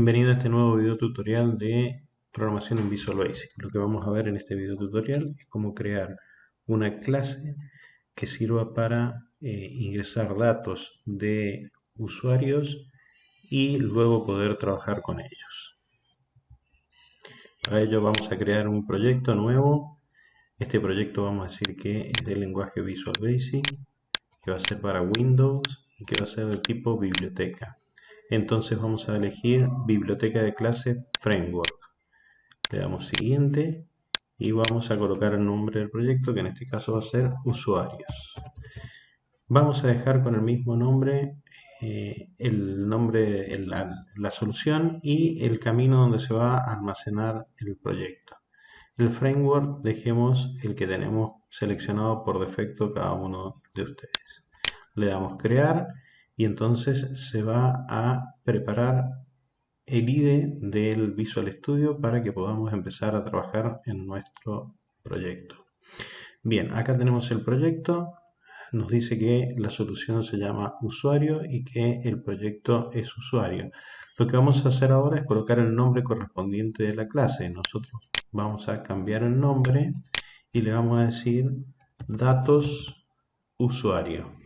Bienvenido a este nuevo video tutorial de programación en Visual Basic. Lo que vamos a ver en este video tutorial es cómo crear una clase que sirva para ingresar datos de usuarios y luego poder trabajar con ellos. Para ello vamos a crear un proyecto nuevo. Este proyecto vamos a decir que es del lenguaje Visual Basic, que va a ser para Windows y que va a ser del tipo biblioteca. Entonces vamos a elegir biblioteca de clase framework. Le damos siguiente y vamos a colocar el nombre del proyecto, que en este caso va a ser usuarios. Vamos a dejar con el mismo nombre el nombre, la solución y el camino donde se va a almacenar el proyecto. El framework dejemos el que tenemos seleccionado por defecto cada uno de ustedes. Le damos crear y entonces se va a preparar el IDE del Visual Studio para que podamos empezar a trabajar en nuestro proyecto. Bien, acá tenemos el proyecto. Nos dice que la solución se llama usuario y que el proyecto es usuario. Lo que vamos a hacer ahora es colocar el nombre correspondiente de la clase. Nosotros vamos a cambiar el nombre y le vamos a decir datos usuario.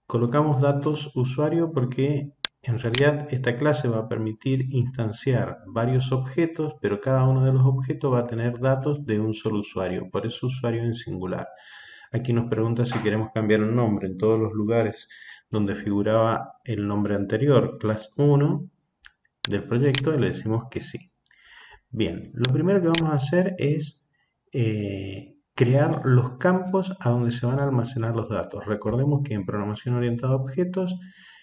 Colocamos datos usuario porque en realidad esta clase va a permitir instanciar varios objetos, pero cada uno de los objetos va a tener datos de un solo usuario, por eso usuario en singular. Aquí nos pregunta si queremos cambiar el nombre. En todos los lugares donde figuraba el nombre anterior, class 1 del proyecto, le decimos que sí. Bien, lo primero que vamos a hacer es crear los campos a donde se van a almacenar los datos. Recordemos que en programación orientada a objetos,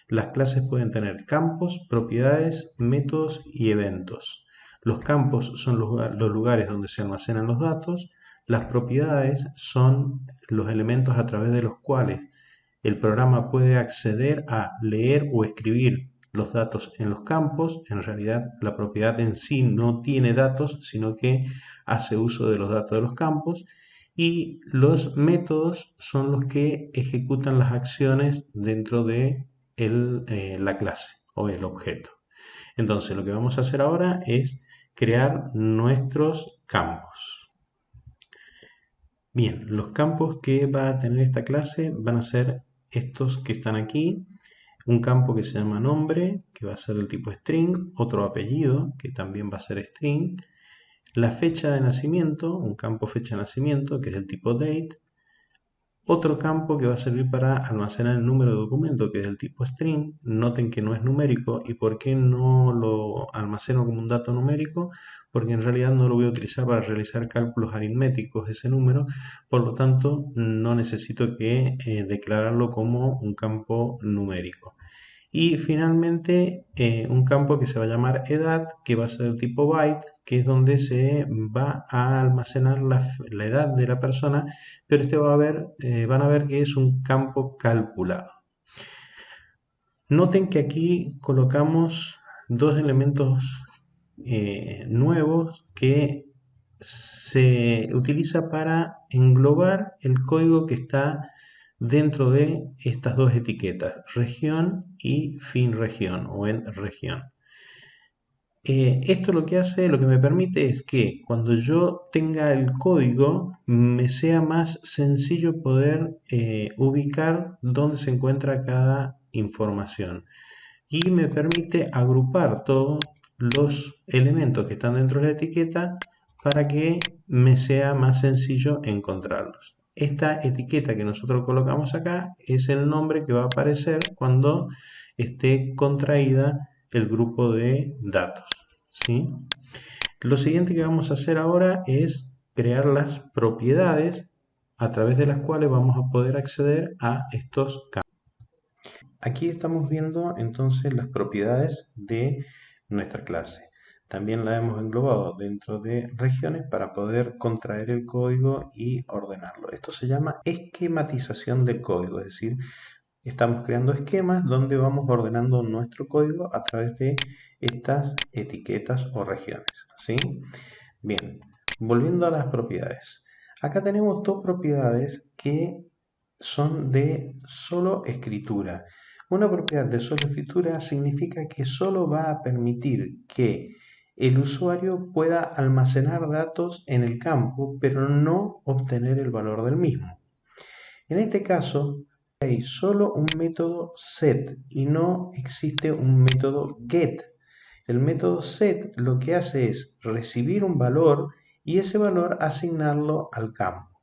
las clases pueden tener campos, propiedades, métodos y eventos. Los campos son los lugares donde se almacenan los datos. Las propiedades son los elementos a través de los cuales el programa puede acceder a leer o escribir los datos en los campos. En realidad la propiedad en sí no tiene datos, sino que hace uso de los datos de los campos. Y los métodos son los que ejecutan las acciones dentro de la clase o el objeto. Entonces lo que vamos a hacer ahora es crear nuestros campos. Bien, los campos que va a tener esta clase van a ser estos que están aquí. Un campo que se llama nombre, que va a ser del tipo string, otro apellido, que también va a ser string, la fecha de nacimiento, un campo fecha de nacimiento, que es del tipo date, otro campo que va a servir para almacenar el número de documento, que es del tipo string. Noten que no es numérico. ¿Y por qué no lo almaceno como un dato numérico? Porque en realidad no lo voy a utilizar para realizar cálculos aritméticos ese número, por lo tanto no necesito que declararlo como un campo numérico. Y finalmente un campo que se va a llamar edad, que va a ser del tipo byte, que es donde se va a almacenar la edad de la persona, pero van a ver que es un campo calculado. Noten que aquí colocamos dos elementos nuevos que se utiliza para englobar el código que está dentro de estas dos etiquetas, región y fin región o end región. Esto lo que hace, lo que me permite es que cuando yo tenga el código me sea más sencillo poder ubicar dónde se encuentra cada información y me permite agrupar todos los elementos que están dentro de la etiqueta para que me sea más sencillo encontrarlos. Esta etiqueta que nosotros colocamos acá es el nombre que va a aparecer cuando esté contraída el grupo de datos, ¿sí? Lo siguiente que vamos a hacer ahora es crear las propiedades a través de las cuales vamos a poder acceder a estos campos. Aquí estamos viendo entonces las propiedades de nuestra clase. También la hemos englobado dentro de regiones para poder contraer el código y ordenarlo. Esto se llama esquematización del código, es decir, estamos creando esquemas donde vamos ordenando nuestro código a través de estas etiquetas o regiones, ¿sí? Bien, volviendo a las propiedades. Acá tenemos dos propiedades que son de solo escritura. Una propiedad de solo escritura significa que solo va a permitir que el usuario pueda almacenar datos en el campo, pero no obtener el valor del mismo. En este caso, hay solo un método set y no existe un método get. El método set lo que hace es recibir un valor y ese valor asignarlo al campo.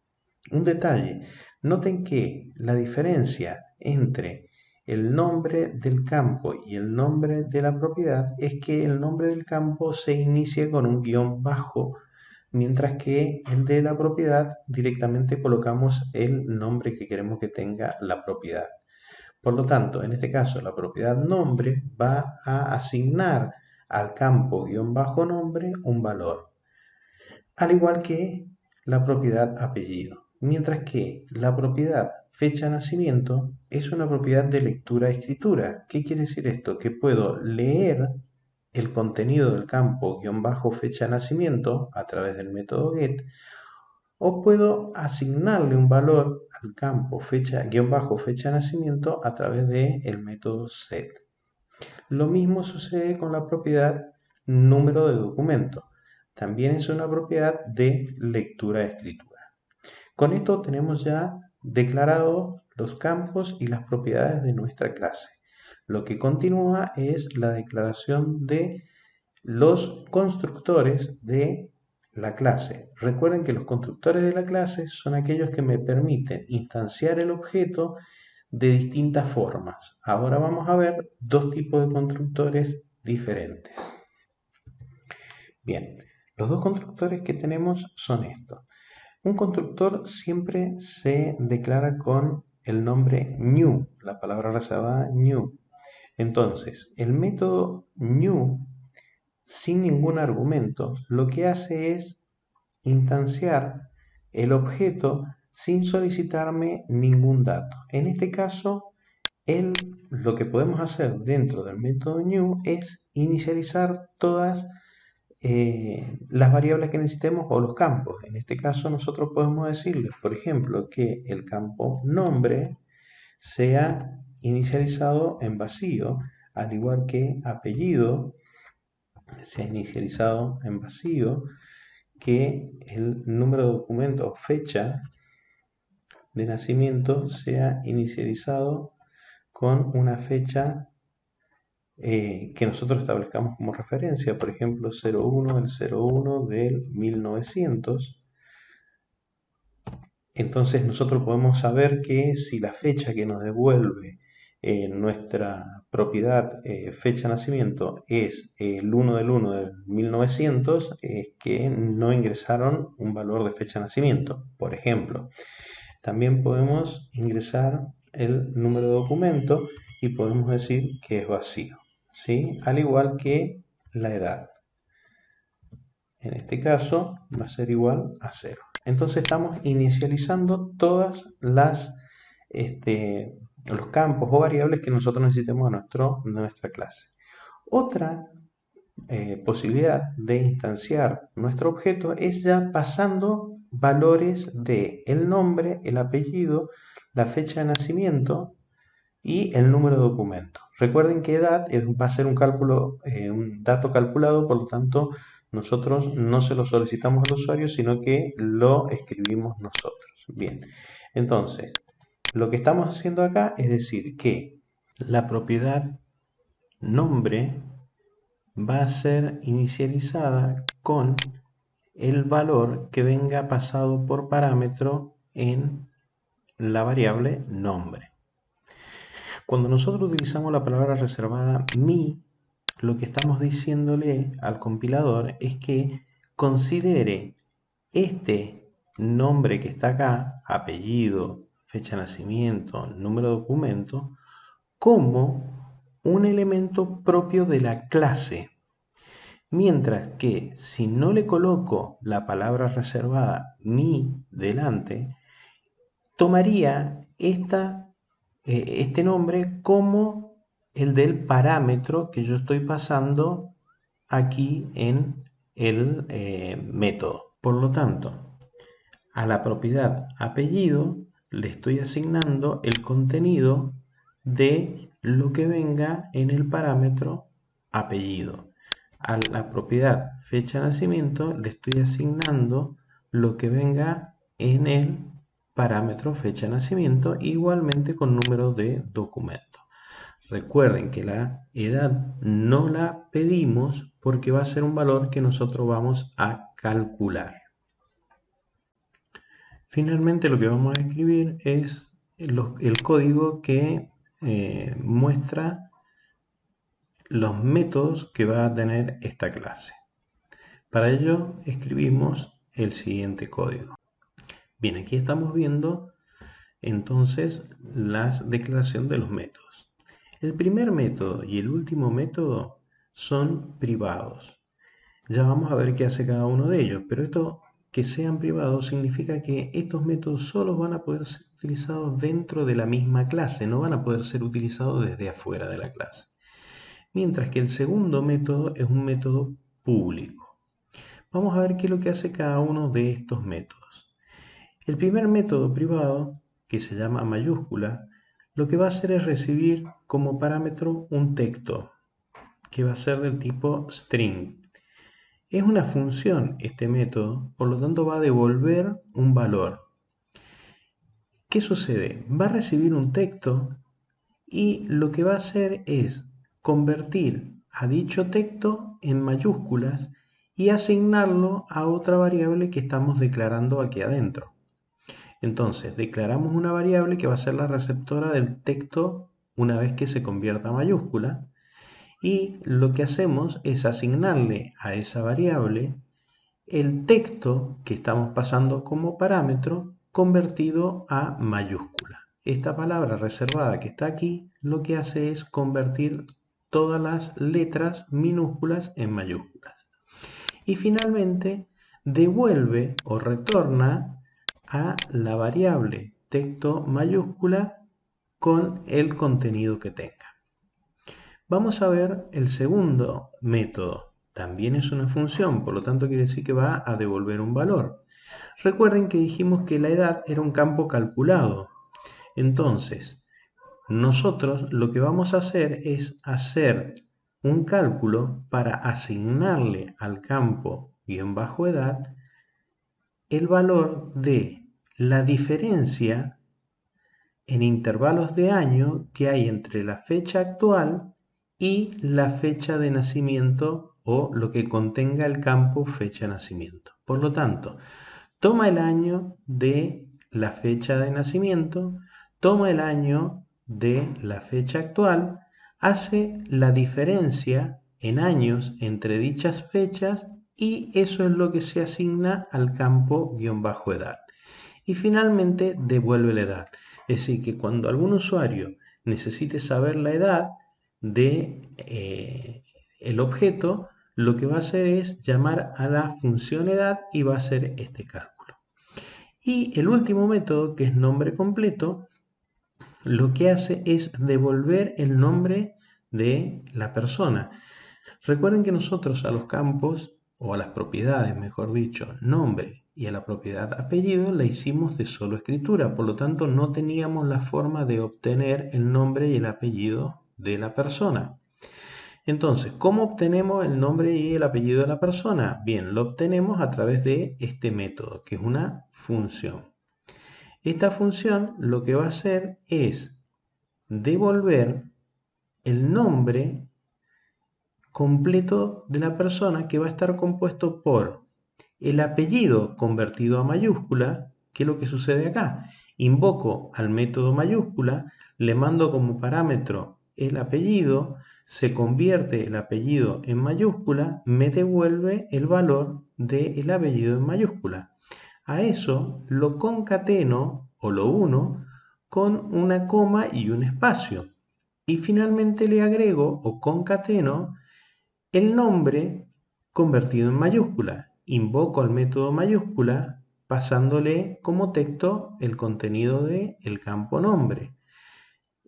Un detalle, noten que la diferencia entre el nombre del campo y el nombre de la propiedad es que el nombre del campo se inicia con un guión bajo, mientras que el de la propiedad directamente colocamos el nombre que queremos que tenga la propiedad. Por lo tanto, en este caso, la propiedad nombre va a asignar al campo guión bajo nombre un valor, al igual que la propiedad apellido. Mientras que la propiedad fecha de nacimiento es una propiedad de lectura-escritura. ¿Qué quiere decir esto? Que puedo leer el contenido del campo guión bajo fecha de nacimiento a través del método get, o puedo asignarle un valor al campo guión bajo fecha de nacimiento a través del método set. Lo mismo sucede con la propiedad número de documento. También es una propiedad de lectura-escritura. Con esto tenemos ya declarados los campos y las propiedades de nuestra clase. Lo que continúa es la declaración de los constructores de la clase. Recuerden que los constructores de la clase son aquellos que me permiten instanciar el objeto de distintas formas. Ahora vamos a ver dos tipos de constructores diferentes. Bien, los dos constructores que tenemos son estos. Un constructor siempre se declara con el nombre new, la palabra reservada new. Entonces, el método new, sin ningún argumento, lo que hace es instanciar el objeto sin solicitarme ningún dato. En este caso, lo que podemos hacer dentro del método new es inicializar todas las variables que necesitemos o los campos. En este caso nosotros podemos decirles, por ejemplo, que el campo nombre sea inicializado en vacío, al igual que apellido sea inicializado en vacío, que el número de documento o fecha de nacimiento sea inicializado con una fecha que nosotros establezcamos como referencia, por ejemplo 01 del 01 del 1900. Entonces nosotros podemos saber que si la fecha que nos devuelve nuestra propiedad fecha de nacimiento es el 1 del 1 del 1900, es que no ingresaron un valor de fecha de nacimiento, por ejemplo. También podemos ingresar el número de documento y podemos decir que es vacío, ¿sí? Al igual que la edad. En este caso va a ser igual a 0. Entonces estamos inicializando todas los campos o variables que nosotros necesitemos en nuestra clase. Otra posibilidad de instanciar nuestro objeto es ya pasando valores de el nombre, el apellido, la fecha de nacimiento y el número de documento. Recuerden que edad va a ser un dato calculado, por lo tanto nosotros no se lo solicitamos al usuario, sino que lo escribimos nosotros. Bien, entonces lo que estamos haciendo acá es decir que la propiedad nombre va a ser inicializada con el valor que venga pasado por parámetro en la variable nombre. Cuando nosotros utilizamos la palabra reservada mi, lo que estamos diciéndole al compilador es que considere este nombre que está acá, apellido, fecha de nacimiento, número de documento, como un elemento propio de la clase. Mientras que si no le coloco la palabra reservada mi delante, tomaría este nombre como el del parámetro que yo estoy pasando aquí en el método. Por lo tanto, a la propiedad apellido le estoy asignando el contenido de lo que venga en el parámetro apellido. A la propiedad fecha de nacimiento le estoy asignando lo que venga en el parámetro fecha de nacimiento, igualmente con número de documento. Recuerden que la edad no la pedimos porque va a ser un valor que nosotros vamos a calcular. Finalmente lo que vamos a escribir es el código que muestra los métodos que va a tener esta clase. Para ello escribimos el siguiente código. Bien, aquí estamos viendo entonces la declaración de los métodos. El primer método y el último método son privados. Ya vamos a ver qué hace cada uno de ellos, pero esto que sean privados significa que estos métodos solo van a poder ser utilizados dentro de la misma clase, no van a poder ser utilizados desde afuera de la clase. Mientras que el segundo método es un método público. Vamos a ver qué es lo que hace cada uno de estos métodos. El primer método privado, que se llama mayúscula, lo que va a hacer es recibir como parámetro un texto, que va a ser del tipo string. Es una función este método, por lo tanto va a devolver un valor. ¿Qué sucede? Va a recibir un texto y lo que va a hacer es convertir a dicho texto en mayúsculas y asignarlo a otra variable que estamos declarando aquí adentro. Entonces, declaramos una variable que va a ser la receptora del texto una vez que se convierta a mayúscula, y lo que hacemos es asignarle a esa variable el texto que estamos pasando como parámetro convertido a mayúscula. Esta palabra reservada que está aquí lo que hace es convertir todas las letras minúsculas en mayúsculas. Y finalmente devuelve o retorna a la variable texto mayúscula con el contenido que tenga. Vamos a ver el segundo método. También es una función, por lo tanto quiere decir que va a devolver un valor. Recuerden que dijimos que la edad era un campo calculado. Entonces, nosotros lo que vamos a hacer es hacer un cálculo para asignarle al campo _edad el valor de la diferencia en intervalos de año que hay entre la fecha actual y la fecha de nacimiento o lo que contenga el campo fecha de nacimiento. Por lo tanto, toma el año de la fecha de nacimiento, toma el año de la fecha actual, hace la diferencia en años entre dichas fechas y eso es lo que se asigna al campo _edad. Y finalmente devuelve la edad. Es decir, que cuando algún usuario necesite saber la edad de el objeto, lo que va a hacer es llamar a la función edad y va a hacer este cálculo. Y el último método, que es nombre completo, lo que hace es devolver el nombre de la persona. Recuerden que nosotros a los campos, o a las propiedades, mejor dicho, nombre y a la propiedad apellido, la hicimos de solo escritura, por lo tanto no teníamos la forma de obtener el nombre y el apellido de la persona. Entonces, ¿cómo obtenemos el nombre y el apellido de la persona? Bien, lo obtenemos a través de este método, que es una función. Esta función lo que va a hacer es devolver el nombre completo de la persona, que va a estar compuesto por el apellido convertido a mayúscula, que es lo que sucede acá. Invoco al método mayúscula, le mando como parámetro el apellido, se convierte el apellido en mayúscula, me devuelve el valor del apellido en mayúscula. A eso lo concateno o lo uno con una coma y un espacio. Y finalmente le agrego o concateno el nombre convertido en mayúscula. Invoco al método mayúscula pasándole como texto el contenido del campo nombre.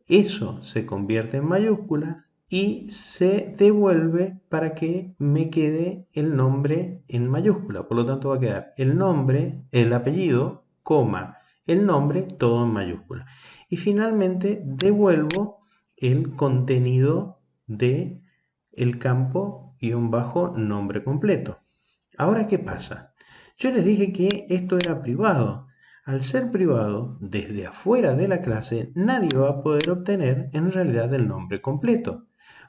Eso se convierte en mayúscula y se devuelve para que me quede el nombre en mayúscula. Por lo tanto va a quedar el nombre, el apellido, coma, el nombre, todo en mayúscula. Y finalmente devuelvo el contenido de el campo _nombre completo. Ahora, ¿qué pasa? Yo les dije que esto era privado. Al ser privado, desde afuera de la clase, nadie va a poder obtener en realidad el nombre completo.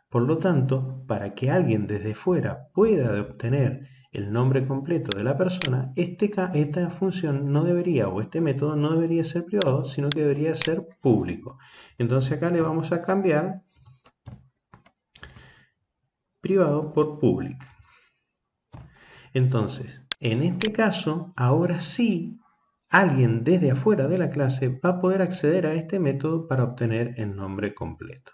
Por lo tanto, para que alguien desde fuera pueda obtener el nombre completo de la persona, esta función no debería, o este método no debería ser privado, sino que debería ser público. Entonces acá le vamos a cambiar privado por público. Entonces, en este caso, ahora sí, alguien desde afuera de la clase va a poder acceder a este método para obtener el nombre completo.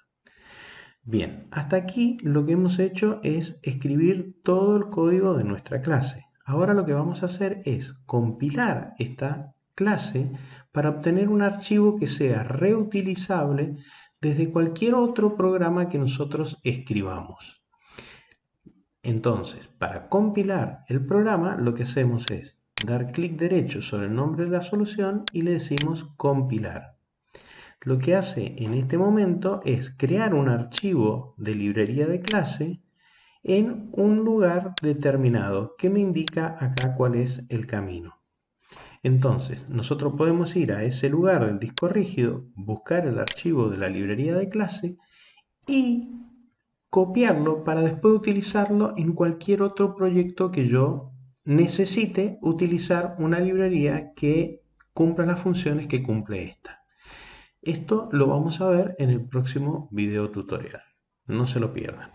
Bien, hasta aquí lo que hemos hecho es escribir todo el código de nuestra clase. Ahora lo que vamos a hacer es compilar esta clase para obtener un archivo que sea reutilizable desde cualquier otro programa que nosotros escribamos. Entonces, para compilar el programa, lo que hacemos es dar clic derecho sobre el nombre de la solución y le decimos compilar. Lo que hace en este momento es crear un archivo de librería de clase en un lugar determinado que me indica acá cuál es el camino. Entonces, nosotros podemos ir a ese lugar del disco rígido, buscar el archivo de la librería de clase y copiarlo para después utilizarlo en cualquier otro proyecto que yo necesite utilizar una librería que cumpla las funciones que cumple esta. Esto lo vamos a ver en el próximo video tutorial. No se lo pierdan.